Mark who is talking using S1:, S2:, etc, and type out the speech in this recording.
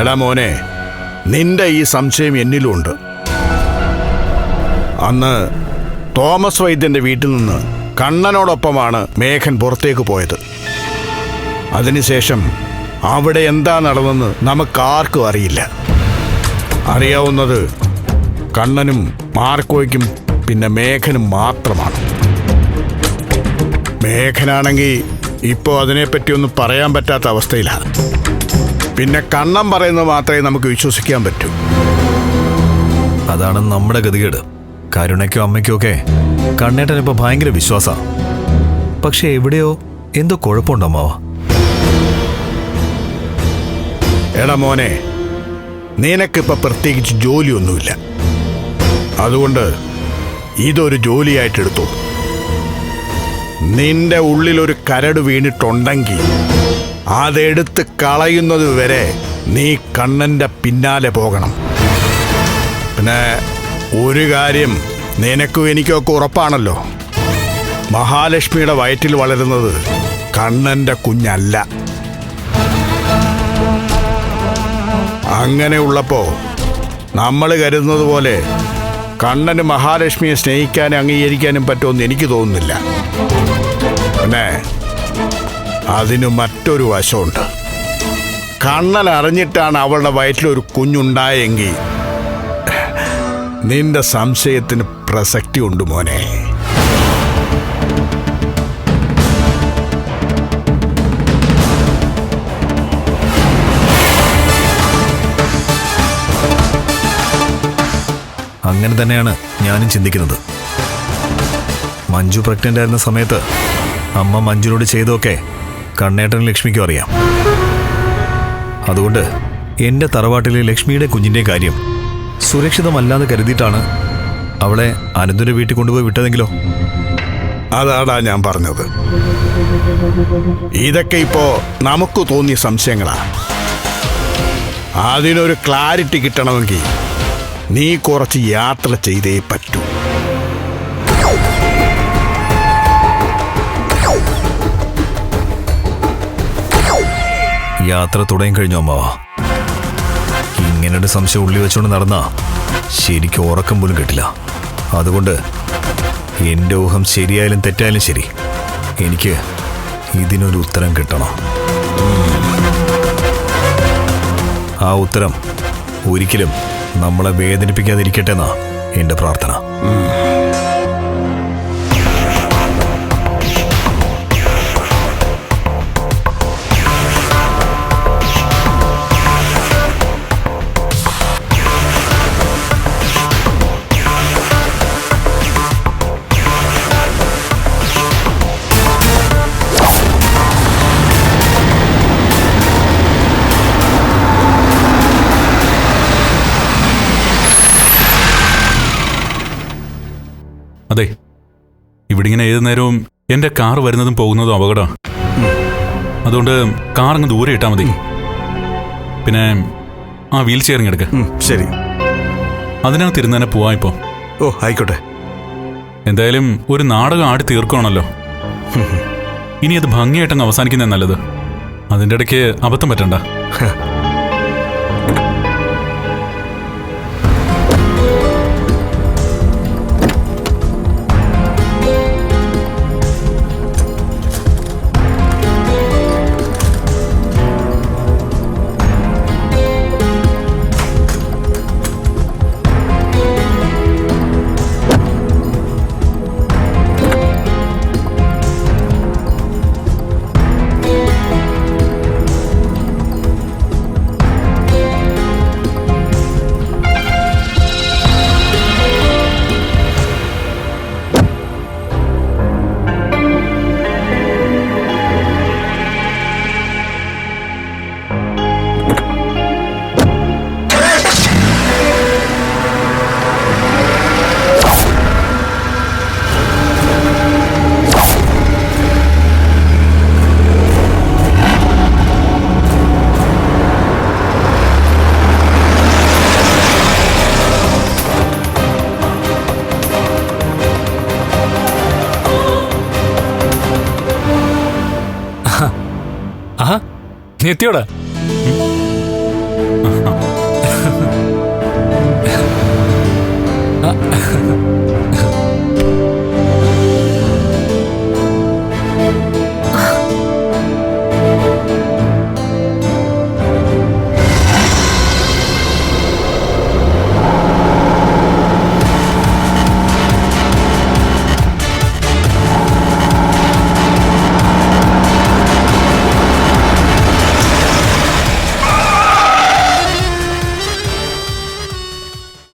S1: എടാ മോനെ, നിന്റെ ഈ സംശയം എന്നിലുമുണ്ട്. അന്ന് തോമസ് വൈദ്യന്റെ വീട്ടിൽ നിന്ന് കണ്ണനോടൊപ്പമാണ് മേഘൻ പുറത്തേക്ക് പോയത്. അതിനുശേഷം അവിടെ എന്താ നടന്നെന്ന് നമുക്കാർക്കും അറിയില്ല. അറിയാവുന്നത് കണ്ണനും മാർക്കോയ്ക്കും പിന്നെ മേഘനും മാത്രമാണ്. മേഘനാണെങ്കിൽ ഇപ്പോൾ അതിനെപ്പറ്റിയൊന്നും പറയാൻ പറ്റാത്ത അവസ്ഥയിലാണ്. പിന്നെ കണ്ണൻ പറയുന്നത് മാത്രമേ നമുക്ക് വിശ്വസിക്കാൻ പറ്റൂ.
S2: അതാണ് നമ്മുടെ ഗതികേട്. കരുണയ്ക്കോ അമ്മയ്ക്കോ ഒക്കെ കണ്ണേട്ടനിപ്പോൾ ഭയങ്കര വിശ്വാസമാണ്. പക്ഷെ എവിടെയോ എന്തോ കുഴപ്പമുണ്ടോ അമ്മാവ?
S1: എടാ മോനെ, നിനക്കിപ്പോൾ പ്രത്യേകിച്ച് ജോലിയൊന്നുമില്ല. അതുകൊണ്ട് ഇതൊരു ജോലിയായിട്ടെടുത്തു. നിന്റെ ഉള്ളിലൊരു കരട് വീണിട്ടുണ്ടെങ്കിൽ അതെടുത്ത് കളയുന്നത് വരെ നീ കണ്ണൻ്റെ പിന്നാലെ പോകണം. പിന്നെ ഒരു കാര്യം നിനക്കും എനിക്കൊക്കെ ഉറപ്പാണല്ലോ, മഹാലക്ഷ്മിയുടെ വയറ്റിൽ വളരുന്നത് കണ്ണൻ്റെ കുഞ്ഞല്ല. അങ്ങനെ ഉള്ളപ്പോൾ നമ്മൾ കരുതുന്നത് പോലെ കണ്ണന് മഹാലക്ഷ്മിയെ സ്നേഹിക്കാനും അംഗീകരിക്കാനും പറ്റുമെന്ന് എനിക്ക് തോന്നുന്നില്ല. പിന്നെ അതിന് മറ്റൊരു വശമുണ്ട്. കണ്ണൻ അറിഞ്ഞിട്ടാണ് അവളുടെ വയറ്റിലൊരു കുഞ്ഞുണ്ടായെങ്കിൽ നിന്റെ സംശയത്തിന് പ്രസക്തി ഉണ്ട് മോനെ.
S2: അങ്ങനെ തന്നെയാണ് ഞാനും ചിന്തിക്കുന്നത്. മഞ്ജു പ്രഗ്നൻ്റ് ആയിരുന്ന സമയത്ത് അമ്മ മഞ്ജുനോട് ചെയ്തൊക്കെ കണ്ണേട്ടനും ലക്ഷ്മിക്കും അറിയാം. അതുകൊണ്ട് എൻ്റെ തറവാട്ടിലെ ലക്ഷ്മിയുടെ കുഞ്ഞിൻ്റെ കാര്യം സുരക്ഷിതമല്ലാതെ കരുതിയിട്ടാണ് അവളെ അനന്തുൻ്റെ വീട്ടിൽ കൊണ്ടുപോയി വിട്ടതെങ്കിലോ?
S1: അതാടാ ഞാൻ പറഞ്ഞത്. ഇതൊക്കെ ഇപ്പോ നമുക്ക് തോന്നിയ സംശയങ്ങളാ. അതിനൊരു ക്ലാരിറ്റി കിട്ടണമെങ്കിൽ നീ കുറച്ച് യാത്ര ചെയ്തേ പറ്റൂ.
S2: യാത്ര തുടങ്ങി കഴിഞ്ഞു അമ്മാവ. ഇങ്ങനൊരു സംശയം ഉള്ളി വെച്ചുകൊണ്ട് നടന്നാ ശരിക്കും ഉറക്കം പോലും കിട്ടില്ല. അതുകൊണ്ട് എൻ്റെ ഊഹം ശരിയായാലും തെറ്റായാലും ശരി, എനിക്ക് ഇതിനൊരു ഉത്തരം കിട്ടണം. ആ ഉത്തരം ഒരിക്കലും നമ്മളെ വേദനിപ്പിക്കാതിരിക്കട്ടെ എന്നാ എൻ്റെ പ്രാർത്ഥന.
S3: അതെ, ഇവിടെ ഇങ്ങനെ ഏത് നേരവും എൻ്റെ കാർ വരുന്നതും പോകുന്നതും അപകടമാണ്. അതുകൊണ്ട് കാർ അങ്ങ് ദൂരെ ഇട്ടാൽ മതി. പിന്നെ ആ വീൽ ചെയറിങ് എടുക്ക.
S2: ശരി,
S3: അതിനകത്തിരുന്ന് തന്നെ പോവാം ഇപ്പോൾ.
S2: ഓ ആയിക്കോട്ടെ.
S3: എന്തായാലും ഒരു നാടകം ആടി തീർക്കുകയാണല്ലോ. ഇനി അത് ഭംഗിയായിട്ടങ്ങ് അവസാനിക്കുന്നത് നല്ലത്. അതിൻ്റെ ഇടയ്ക്ക് അബദ്ധം പറ്റണ്ട.
S4: നീ എത്തിയോടാ?